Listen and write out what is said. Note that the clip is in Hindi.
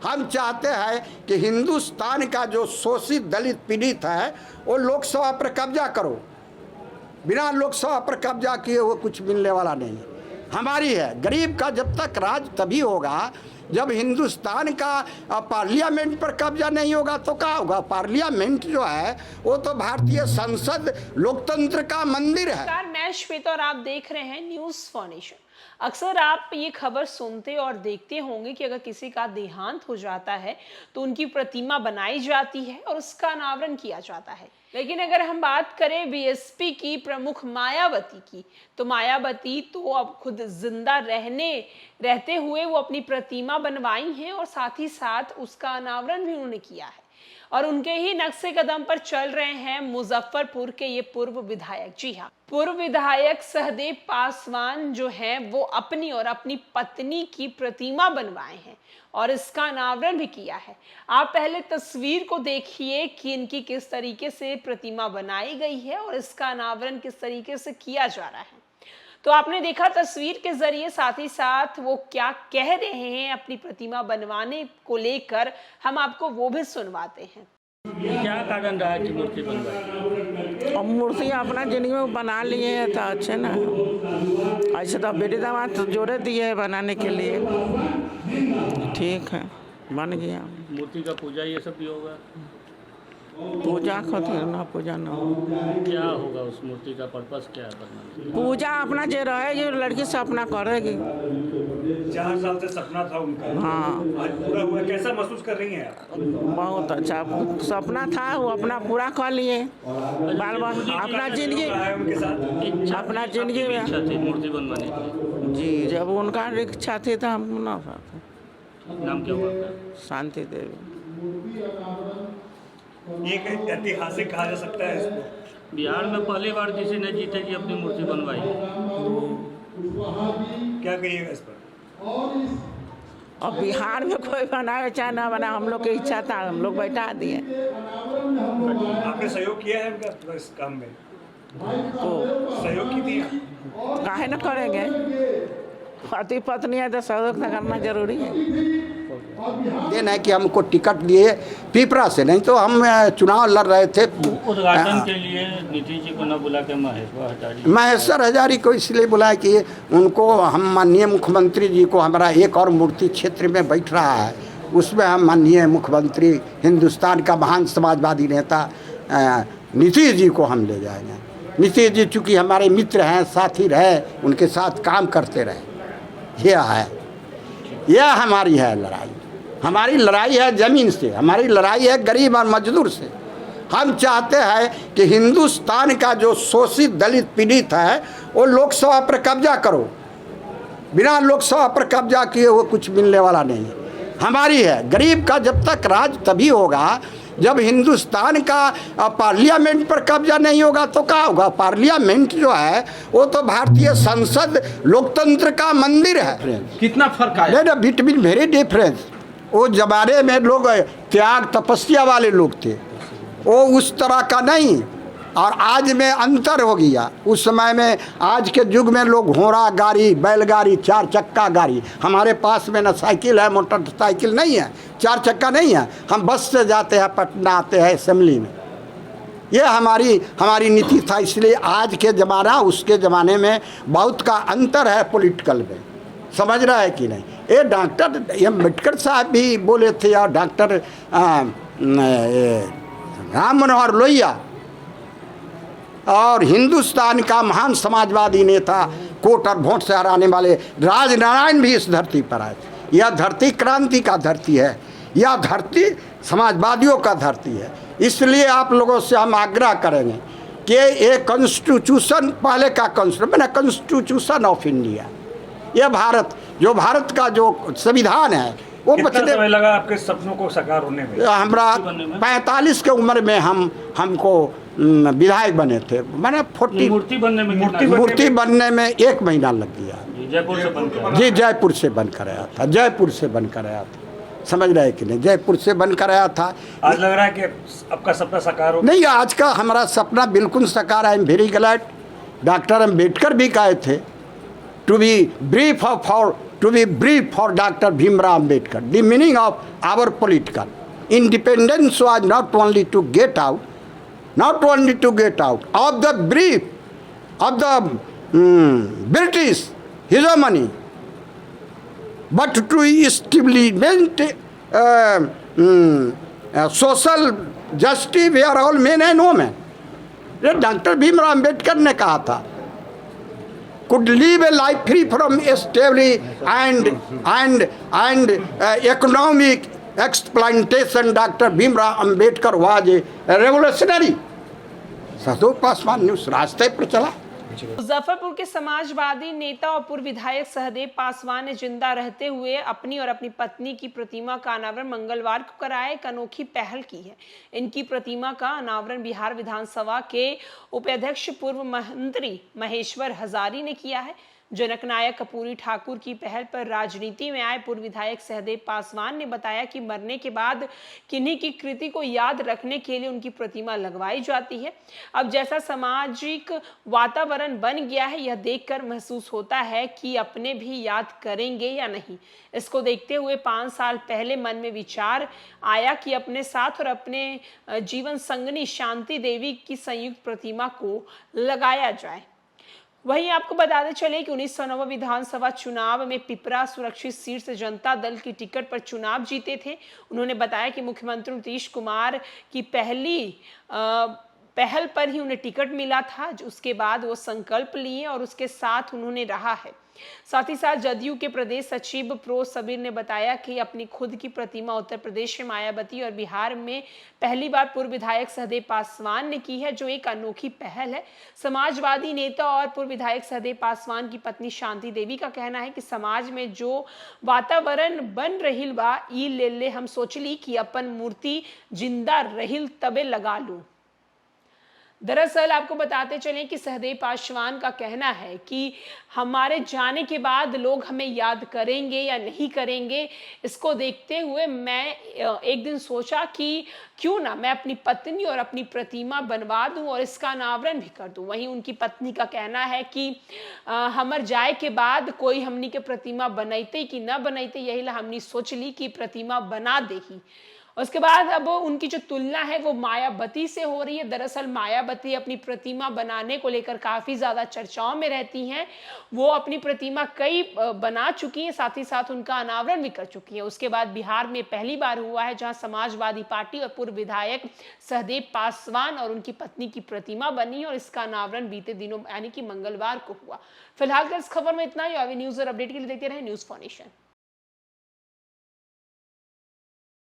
हम चाहते हैं कि हिंदुस्तान का जो शोषित दलित पीड़ित है वो लोकसभा पर कब्जा करो। बिना लोकसभा पर कब्जा किए हुए कुछ मिलने वाला नहीं हमारी है। गरीब का जब तक राज तभी होगा जब हिंदुस्तान का पार्लियामेंट पर कब्जा नहीं होगा तो क्या होगा। पार्लियामेंट जो है वो तो भारतीय संसद लोकतंत्र का मंदिर है। मैं श्वेता और आप देख रहे हैं न्यूज़ फॉर नेशन। अक्सर आप ये खबर सुनते और देखते होंगे कि अगर किसी का देहांत हो जाता है तो उनकी प्रतिमा बनाई जाती है और उसका अनावरण किया जाता है। लेकिन अगर हम बात करें बीएसपी की प्रमुख मायावती की, तो मायावती तो अब खुद जिंदा रहते हुए वो अपनी प्रतिमा बनवाई हैं और साथ ही साथ उसका अनावरण भी उन्होंने किया है। और उनके ही नक्शे कदम पर चल रहे हैं मुजफ्फरपुर के ये पूर्व विधायक। जी हाँ, पूर्व विधायक सहदेव पासवान जो हैं वो अपनी और अपनी पत्नी की प्रतिमा बनवाए हैं और इसका अनावरण भी किया है। आप पहले तस्वीर को देखिए कि इनकी किस तरीके से प्रतिमा बनाई गई है और इसका अनावरण किस तरीके से किया जा रहा है। तो आपने देखा तस्वीर के जरिए, साथ ही साथ वो क्या कह रहे हैं अपनी प्रतिमा बनवाने को लेकर, हम आपको वो भी सुनवाते हैं। क्या कारण रहा कि मूर्ति बनवाई? अब मूर्ति अपना जिंदगी में बना लिए हैं तो अच्छे ना। ऐसे तो बेटी दामाद तो जोड़े दिए है बनाने के लिए, ठीक है बन गया। मूर्ति का पूजा ये सब भी होगा? पूजा खातिर ना, पूजा ना क्या होगा उस मूर्ति का पर्पस क्या है बनवाने? पूजा अपना जो रहेगी लड़की से अपना करेगी। 4 साल से सपना था उनका, हाँ आज पूरा हुआ। कैसा महसूस कर रही हैं आप? बहुत अच्छा सपना था, वो अपना पूरा कर लिए। बाल बाल अपना जिंदगी, उनके साथ अपना जिंदगी में इच्छा थी मूर्ति बनवाने की? जी, जब उनका इच्छा थी तो हम ना। नाम क्या हुआ? शांति देवी। एक ऐतिहासिक कहा जा सकता है इसको। बिहार में पहली बार किसी ने जीते जी अपनी मूर्ति बनवाई। क्या कहिएगा इस पर? और बिहार में कोई बनावे चाहे ना बना, हम लोग की इच्छा था, हम लोग बैठा दिए। आपने सहयोग किया है उनका इस काम में? तो सहयोग की थी? काहे न करेंगे, पति पत्नी है तो सहयोग तो करना जरूरी है। देन है कि हमको टिकट दिए पिपरा से, नहीं तो हम चुनाव लड़ रहे थे। उद्घाटन के लिए नीतीश जी को न बुला के महेश्वर हजारी को इसलिए बुलाया कि उनको हम माननीय मुख्यमंत्री जी को, हमारा एक और मूर्ति क्षेत्र में बैठ रहा है उसमें हम माननीय मुख्यमंत्री हिंदुस्तान का महान समाजवादी नेता नीतीश जी को हम ले जाएंगे। नीतीश जी चूँकि हमारे मित्र हैं, साथी रहे, उनके साथ काम करते रहे। यह हमारी है लड़ाई। हमारी लड़ाई है ज़मीन से, हमारी लड़ाई है गरीब और मजदूर से। हम चाहते हैं कि हिंदुस्तान का जो शोषित दलित पीड़ित है वो लोकसभा पर कब्जा करो। बिना लोकसभा पर कब्जा किए हुए कुछ मिलने वाला नहीं हमारी है। गरीब का जब तक राज तभी होगा जब हिंदुस्तान का पार्लियामेंट पर कब्जा नहीं होगा तो क्या होगा। पार्लियामेंट जो है वो तो भारतीय संसद लोकतंत्र का मंदिर है। कितना फर्क है? नहीं, बिटवीन वेरी डिफरेंस। वो जमाने में लोग त्याग तपस्या वाले लोग थे, वो उस तरह का नहीं। और आज में अंतर हो गया। उस समय में, आज के युग में लोग घोड़ा गाड़ी, बैलगाड़ी, 4 चक्का गाड़ी, हमारे पास में ना साइकिल है, मोटरसाइकिल नहीं है, 4 चक्का नहीं है। हम बस से जाते हैं, पटना आते हैं असेंबली में। ये हमारी नीति था। इसलिए आज के ज़माना उसके ज़माने में बहुत का अंतर है पॉलिटिकल में। समझ रहा है कि नहीं? ये डॉक्टर अम्बेडकर साहब भी बोले थे और डॉक्टर राम मनोहर लोहिया और हिंदुस्तान का महान समाजवादी नेता, कोट और वोट से हराने वाले राजनारायण भी इस धरती पर आए। यह धरती क्रांति का धरती है, यह धरती समाजवादियों का धरती है। इसलिए आप लोगों से हम आग्रह करेंगे कि ये कॉन्स्टिट्यूशन, पहले का कॉन्स्टिट्यूशन ऑफ इंडिया, यह भारत का जो संविधान है वो कितना समय लगा आपके सपनों को साकार होने में? हमारा 45 के उम्र में हमको विधायक बने थे। मैंने 40 मूर्ति बनने में 1 महीना लग गया। जयपुर से बनकर? जी, जयपुर से बनकर आया था। जयपुर से बनकर आया था। समझ रहे कि नहीं? जयपुर से बनकर आया था। आज लग रहा है कि आपका सपना साकार हो? नहीं, आज का हमारा सपना बिल्कुल साकार है। I am very glad. Doctor Ambedkar भी कहे थे to be brief of for to be brief for Dr. Bhimrao Ambedkar. The meaning of our political independence was not only to get out of the brief of the British hegemony, but to establish social justice where all men and women. Doctor Bhimrao Ambedkar ने कहा था, could live a life free from slavery and economic exploitation. Dr. Bhimrao Ambedkar was a revolutionary. साधु पासवान ने उस रास्ते पर चला। मुजफ्फरपुर के समाजवादी नेता और पूर्व विधायक सहदेव पासवान ने जिंदा रहते हुए अपनी और अपनी पत्नी की प्रतिमा का अनावरण मंगलवार को कराया। एक अनोखी पहल की है। इनकी प्रतिमा का अनावरण बिहार विधानसभा के उपाध्यक्ष पूर्व मंत्री महेश्वर हजारी ने किया है। जनक नायक कपूरी ठाकुर की पहल पर राजनीति में आए पूर्व विधायक सहदेव पासवान ने बताया कि मरने के बाद किन्हीं की कृति को याद रखने के लिए उनकी प्रतिमा लगवाई जाती है। अब जैसा सामाजिक वातावरण बन गया है, यह देखकर महसूस होता है कि अपने भी याद करेंगे या नहीं। इसको देखते हुए 5 साल पहले मन में विचार आया कि अपने साथ और अपने जीवन संगनी शांति देवी की संयुक्त प्रतिमा को लगाया जाए। वहीं आपको बताते चले कि 1990 विधानसभा चुनाव में पिपरा सुरक्षित सीट से जनता दल की टिकट पर चुनाव जीते थे। उन्होंने बताया कि मुख्यमंत्री नीतीश कुमार की पहल पर ही उन्हें टिकट मिला था। उसके बाद वो संकल्प लिए और उसके साथ उन्होंने रहा है। साथ ही साथ जदयू के प्रदेश सचिव प्रो सबीर ने बताया कि अपनी खुद की प्रतिमा उत्तर प्रदेश में मायावती और बिहार में पहली बार पूर्व विधायक सहदेव पासवान ने की है, जो एक अनोखी पहल है। समाजवादी नेता और पूर्व विधायक सहदेव पासवान की पत्नी शांति देवी का कहना है कि समाज में जो वातावरण बन रही बा ई ले हम सोचली कि अपन मूर्ति जिंदा रहिल तबे लगा लूं। दरअसल आपको बताते चलें कि सहदेव पासवान का कहना है कि हमारे जाने के बाद लोग हमें याद करेंगे या नहीं करेंगे। इसको देखते हुए मैं एक दिन सोचा कि क्यों ना मैं अपनी पत्नी और अपनी प्रतिमा बनवा दूं और इसका अनावरण भी कर दूं। वहीं उनकी पत्नी का कहना है कि हमर जाए के बाद कोई हमनी के प्रतिमा बनैते कि न बनैते, यही ला हमनी सोच ली कि प्रतिमा बना दे ही। उसके बाद अब उनकी जो तुलना है वो मायावती से हो रही है। दरअसल मायावती अपनी प्रतिमा बनाने को लेकर काफी ज्यादा चर्चाओं में रहती हैं। वो अपनी प्रतिमा कई बना चुकी हैं, साथ ही साथ उनका अनावरण भी कर चुकी हैं। उसके बाद बिहार में पहली बार हुआ है जहां समाजवादी पार्टी और पूर्व विधायक सहदेव पासवान और उनकी पत्नी की प्रतिमा बनी और इसका अनावरण बीते दिनों यानी कि मंगलवार को हुआ। फिलहाल इस खबर में इतना ही। न्यूज और अपडेट के लिए देखते रहे न्यूज़4नेशन।